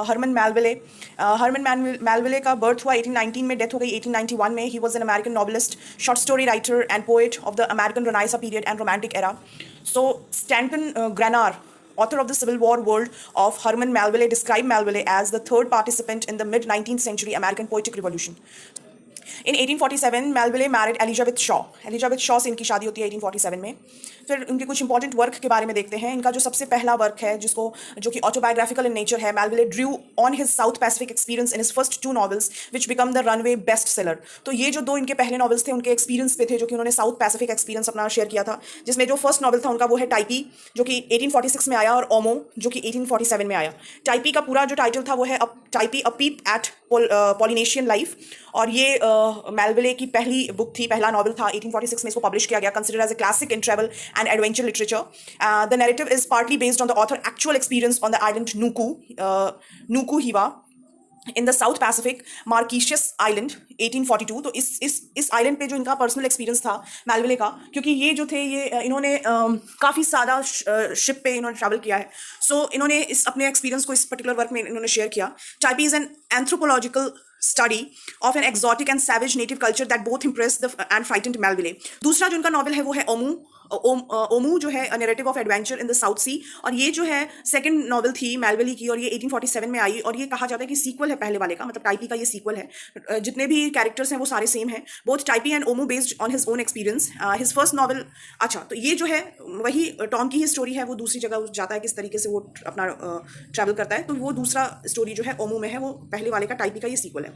Harman Melville. Herman Melville का birth हुआ 1819 में, डेथ हो गई 1891 में। He was an American novelist, short story writer and poet of the American renaissance period and romantic era. So Stanton Garner, author of the Civil War world of Herman Melville, described Melville as the third participant in the mid-19th century American poetic revolution. In 1847 Melville married Elizabeth Shaw. Elizabeth Shaw से इनकी शादी होती है 1847 में। फिर उनके कुछ important work के बारे में देखते हैं। इनका जो सबसे पहला वर्क है जो कि ऑटोबायोग्राफिकल इन नेचर है, Melville Drew on his south Pacific experience in his first 2 novels which become the runway best seller. तो ये जो 2 इनके पहले नॉवेल्स थे उनके एक्सपीरियंस पे थे, जो कि उन्होंने साउथ पैसिफिक एक्सपीरियंस अपना शेयर किया था। जिसमें जो फर्स्ट नॉवल था उनका वो है टाइपी, जो कि 1846 में आया, और ओमो जो कि 1847 में आया। टाइपी का पूरा जो टाइटल था वो है टाइपी अ पीप एट पॉलिनेशियन लाइफ, और ये मेलविले की पहली बुक थी, पहला नॉवल था। 1846 में इसको पब्लिश किया गया, considered as a classic in travel and adventure literature. The narrative is partly based on the author actual experience on the island Nuku Hiva in the South Pacific Marquesas island 1842। तो इस island पे जो इनका personal experience था Melville का, क्योंकि ये जो थे ये इन्होंने काफ़ी ज़्यादा शिप पे इन्होंने ट्रैवल किया है। सो इन्होंने इस अपने एक्सपीरियंस को इस पर्टिकुलर वर्क में इन्होंने शेयर किया। Taipei is an anthropological study of an exotic and savage native culture that both impressed and frightened Melville. दूसरा जो उनका नॉवल है वो है ओमू जो है narrative of adventure in the South Sea, और ये जो है सेकंड नॉवल थी मेलविले की, और ये 1847 में आई, और ये कहा जाता है कि सीक्वल है पहले वाले का, मतलब टाइपी का ये सीक्वल है। जितने भी कैरेक्टर्स हैं वो सारे सेम हैं, both Typee and Omoo based on his own experience. His first novel, अच्छा तो ये जो है वही टॉम की ही स्टोरी है, वो दूसरी जगह जाता है, किस तरीके से वो अपना ट्रैवल करता है। तो वो दूसरा स्टोरी जो है ओमू में है, वो पहले वाले का टाइपी का ये सीक्वल है।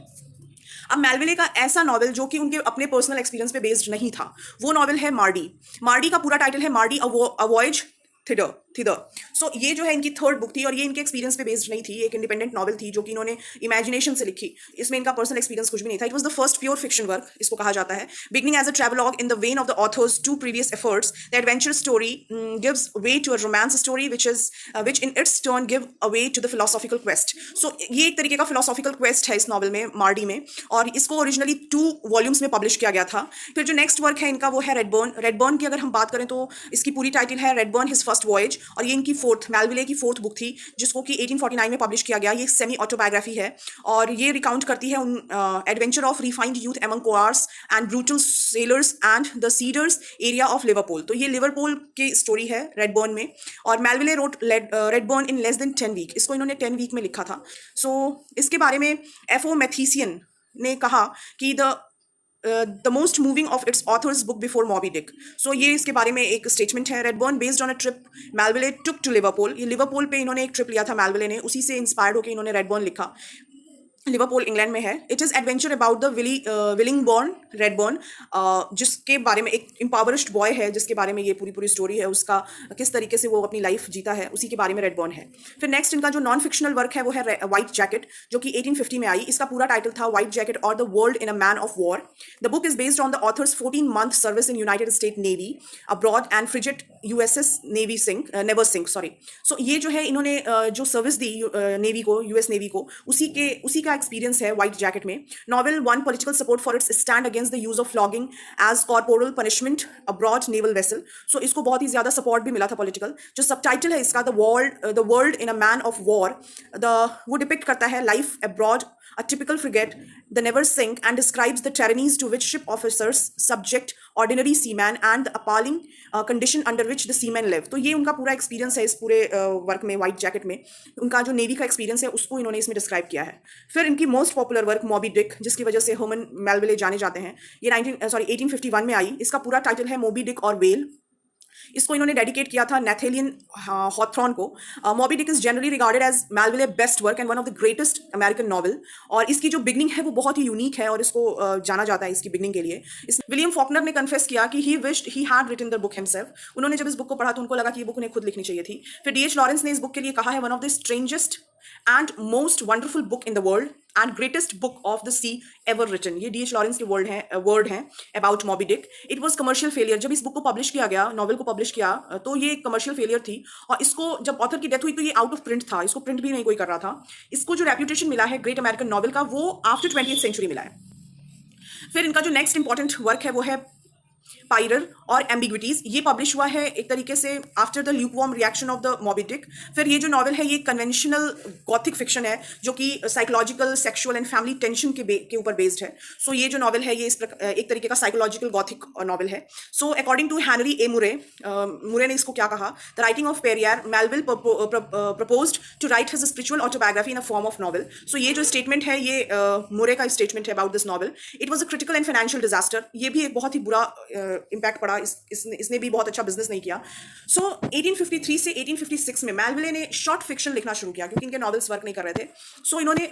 अब मेलविले का ऐसा नॉवल जो कि उनके अपने पर्सनल एक्सपीरियंस पे बेस्ड नहीं था, वो नॉवल है मार्डी। मार्डी का पूरा टाइटल है मार्डी अ वॉयज थिदर। सो ये जो है इनकी थर्ड बुक थी, और ये इनके एक्सपीरियंस पे बेस्ड नहीं थी, एक इंडिपेंडेंट नॉवल थी जो कि इन्होंने इमेजिनेशन से लिखी। इसमें इनका पर्सनल एक्सपीरियंस कुछ भी नहीं था। It was the first pure fiction work, इसको कहा जाता है, beginning as a travelogue in the vein of the author's 2 previous efforts. The adventure story gives way to a romance story which in its turn give a way to the philosophical quest. So ये एक तरीके का philosophical quest है इस novel में, मार्डी में, और इसको ओरिजिनली 2 वॉल्यूम्स में पब्लिश किया गया था। फिर जो नेक्स्ट वर्क है इनका वो है रेडबर्न। रेडबर्न की अगर हम बात करें तो इसकी पूरी टाइटल है रेडबर्न हिज फर्स्ट वॉयज, और ये इनकी मेलविले की फोर्थ बुक थी, जिसको कि 1849 में पब्लिश किया गया। ये सेमी ऑटोबायोग्राफी है, और ये रिकाउंट करती है उन adventure of refined youth among coarse and brutal sailors and the seedier area of Liverpool. तो ये लिवरपूल की स्टोरी है रेडबर्न में, और Melville wrote Redburn in less than 10 week. इसको इन्होंने 10 वीक में लिखा था। सो इसके बारे में एफओ मैथीसियन ने कहा कि the most moving of its author's book before Moby Dick. So ये इसके बारे में एक स्टेटमेंट है। Redburn based on a trip Melville took to Liverpool. ये लिवरपूल पे इन्होंने एक ट्रिप लिया था मेलविले ने, उसी से इंस्पायर्ड होकर इन्होंने रेडबर्न लिखा। लिवरपूल इंग्लैंड में है। It is adventure about the Wellingborough Redburn, जिसके बारे में एक इम्पावरिश्ड बॉय है, जिसके बारे में ये पूरी स्टोरी है, उसका किस तरीके से वो अपनी लाइफ जीता है, उसी के बारे में रेडबर्न है। फिर नेक्स्ट इनका जो नॉन फिक्शनल वर्क है वो है व्हाइट जैकेट, जो कि 1850 में आई। इसका पूरा टाइटल था व्हाइट जैकेट और the world in a man of war. The book is based on the author's 14-month service in United State navy abroad and frigate USS नेवर सिंक। सो ये जो है इन्होंने जो सर्विस दी नेवी को, यूएस नेवी को, उसी का एक्सपीरियंस है व्हाइट जैकेट में। Novel won political support for its stand against the use of flogging as corporal punishment abroad naval vessel. सो इसको बहुत ही ज्यादा सपोर्ट भी मिला था पॉलिटिकल। जो सबटाइटल है इसका the world in a man of war, वो डिपिक्ट करता है life abroad, a typical frigate, the never sink, and describes the tyrannies to which ship officers subject ordinary seamen and the appalling condition under which the seamen live. तो ये उनका पूरा experience है इस पूरे वर्क में, व्हाइट जैकेट में। उनका जो नेवी का एक्सपीरियंस है उसको इन्होंने इसमें डिस्क्राइब किया है। फिर इनकी मोस्ट पॉपुलर वर्क मॉबी डिक, जिसकी वजह से हर्मन मेलविले जाने जाते हैं, ये 1851 में आई। इसका पूरा टाइटल है मोबी डिक और वेल। इसको इन्होंने डेडिकेट किया था नेथेलियन हॉथरॉन को। Moby Dick is generally regarded as Melville best work and one of the greatest American novel, और इसकी जो बिगनिंग है वो बहुत ही यूनिक है, और इसको जाना जाता है इसकी बिगनिंग के लिए। विलियम फॉकनर ने कन्फेस किया कि he wished he had written the book himself. उन्होंने जब इस बुक को पढ़ा तो उनको लगा कि ये बुक उन्हें खुद लिखनी चाहिए थी। फिर डीएच लॉरेंस ने इस बुक के लिए कहा है one of the strangest and most wonderful book in the world and greatest book of the sea ever written. ये डीएच लॉरेंस के वर्ड हैं about Moby Dick. It was commercial failure. जब इस बुक को पब्लिश किया गया, novel को publish किया, तो ये कमर्शियल फेलियर थी, और इसको जब ऑथर की डेथ हुई तो ये आउट ऑफ प्रिंट था, इसको प्रिंट भी नहीं कोई कर रहा था। इसको जो रेप्यूटेशन मिला है ग्रेट अमेरिकन नॉवल का, वो आफ्टर 20th सेंचुरी मिला है। फिर इनका जो नेक्स्ट इंपॉर्टेंट वर्क है वो है पायरर और एम्बिग्विटीज, ये पब्लिश हुआ है एक तरीके से after the lukewarm reaction of the Moby Dick. फिर ये जो नॉवल है ये कन्वेंशनल गॉथिक फिक्शन है जो कि psychological, sexual and family tension के ऊपर बेस्ड है। सो ये जो नॉवल है ये एक तरीके का साइकोलॉजिकल गॉथिक नॉवल है। So according to Henry A Murray, Murray ने इसको क्या कहा, the writing of Pierre, Melville proposed to write his spiritual autobiography in a form of novel. So ये जो स्टेटमेंट है ये मुरे का स्टेटमेंट है about this novel. It was a critical and financial disaster, ये भी एक बहुत ही बुरा इम्पैक्ट पड़ा, इसने भी बहुत अच्छा बिजनेस नहीं किया। सो 1853 से 1856 में मेलविले ने शॉर्ट फिक्शन लिखना शुरू किया क्योंकि इनके नॉवेल्स वर्क नहीं कर रहे थे। सो इन्होंने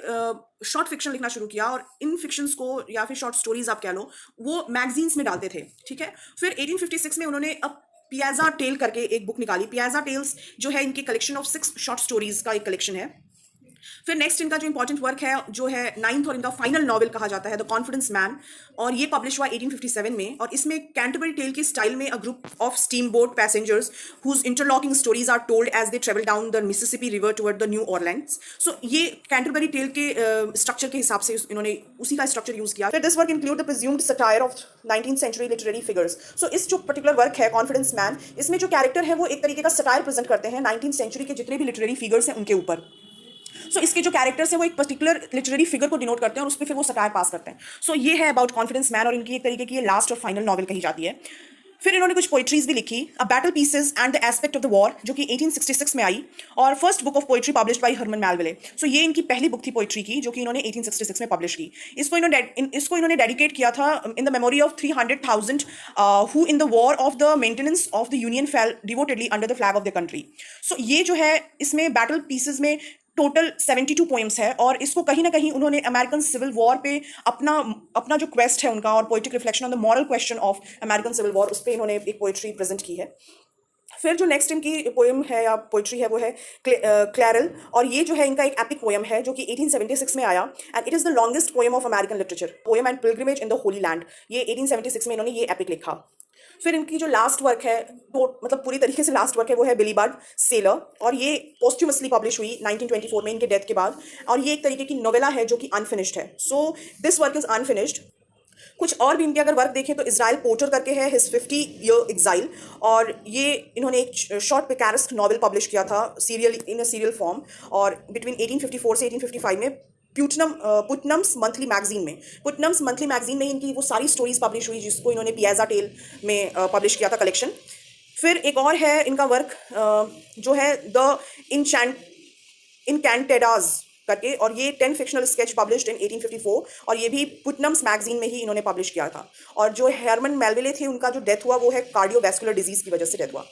शॉर्ट फिक्शन लिखना शुरू किया और इन फिक्शंस को या फिर शॉर्ट स्टोरीज आप कह लो वो मैगजीन्स में डालते थे, ठीक है। फिर 1856 में उन्होंने अब पियाजा टेल करके एक बुक निकाली। पियाजा टेल्स जो है इनकी कलेक्शन ऑफ 6 शॉर्ट स्टोरीज का एक कलेक्शन है। फिर नेक्स्ट इनका जो इंपॉर्टेंट वर्क है जो है 9th और इनका फाइनल नॉवल कहा जाता है द कॉन्फिडेंस मैन, और ये पब्लिश हुआ 1857 में। और इसमें कैंटरबरी टेल के स्टाइल में a group of steam boat passengers whose interlocking stories are told as they travel down the Mississippi river toward the New Orleans. So ये कैंटरबरी टेल के स्ट्रक्चर के हिसाब से इन्होंने उसी का स्ट्रक्चर यूज किया। फिर this work include the presumed satire of 19th century literary figures. So इस जो पर्टिकुलर वर्क है कॉन्फिडेंस मैन, इसमें जो कैरेक्टर है वो एक तरीके का सटायर प्रेजेंट करते हैं 19th सेंचुरी के जितने भी लिटरेरी फिगर्स हैं उनके ऊपर। सो इसके जो कैरेक्टर्स हैं वो एक पर्टिकुलर लिटरेरी फिगर को डिनोट करते हैं और उस पर फिर वो सटायर पास करते हैं। सो ये है अबाउट कॉन्फिडेंस मैन और इनकी एक तरीके की ये लास्ट और फाइनल नॉवल कही जाती है। फिर इन्होंने कुछ पोइट्रीज भी लिखी, a Battle Pieces and the Aspect of the War, जो कि 1866 में आई, और first book of poetry published by Herman Melville. So ये इनकी पहली बुक थी पोइट्री की जो कि इन्होंने 1866 में पब्लिश की। इसको इन्होंने डेडिकेट किया था in the memory of 300,000 who in the war of the maintenance of the union fell devotedly under the flag of the country. So ये जो है इसमें बैटल पीसेस में टोटल 72 पोएम्स है और इसको कहीं ना कहीं उन्होंने अमेरिकन सिविल वॉर पे अपना जो क्वेस्ट है उनका और poetic reflection on the moral question of American civil war, उस पर इन्होंने एक पोइट्री प्रेजेंट की है। फिर जो नेक्स्ट इनकी पोएम है या पोइट्री है वो है क्लैरल, और ये जो है इनका एक एपिक पोएम है जो कि 1876 में आया and it is the longest poem of American literature, poem and pilgrimage in the Holi land. ये 1876 में इन्होंने ये एपिक लिखा। फिर इनकी जो लास्ट वर्क है तो मतलब पूरी तरीके से लास्ट वर्क है वो है बिलीबार्ड सेलर, और ये पोस्ट्यूमसली पब्लिश हुई 1924 में इनके डेथ के बाद, और ये एक तरीके की नोवेला है जो कि अनफिनिश्ड है। So this work is unfinished. कुछ और भी इनके अगर वर्क देखें तो इजराइल पोर्टर करके है हिज 50 ईयर एग्जाइल, और ये इन्होंने एक शॉर्ट पिकारेस्क नॉवल पब्लिश किया था serial in a serial form, और बिटवीन 1854 से 1855 में पुटनम्स मंथली मैगजीन में, पुटनम्स मंथली मैगजीन में इनकी वो सारी स्टोरीज पब्लिश हुई जिसको इन्होंने पियाजा टेल में पब्लिश किया था कलेक्शन। फिर एक और है इनका वर्क जो है द इनकैंटेडाज करके, और ये 10 फिक्शनल स्केच पब्लिश्ड इन 1854, और ये भी पुटनम्स मैगजीन में ही इन्होंने पब्लिश किया था। और जो हरमन मेलविले थे उनका जो डेथ हुआ वो है कार्डियोवैस्कुलर डिजीज की वजह से डेथ हुआ।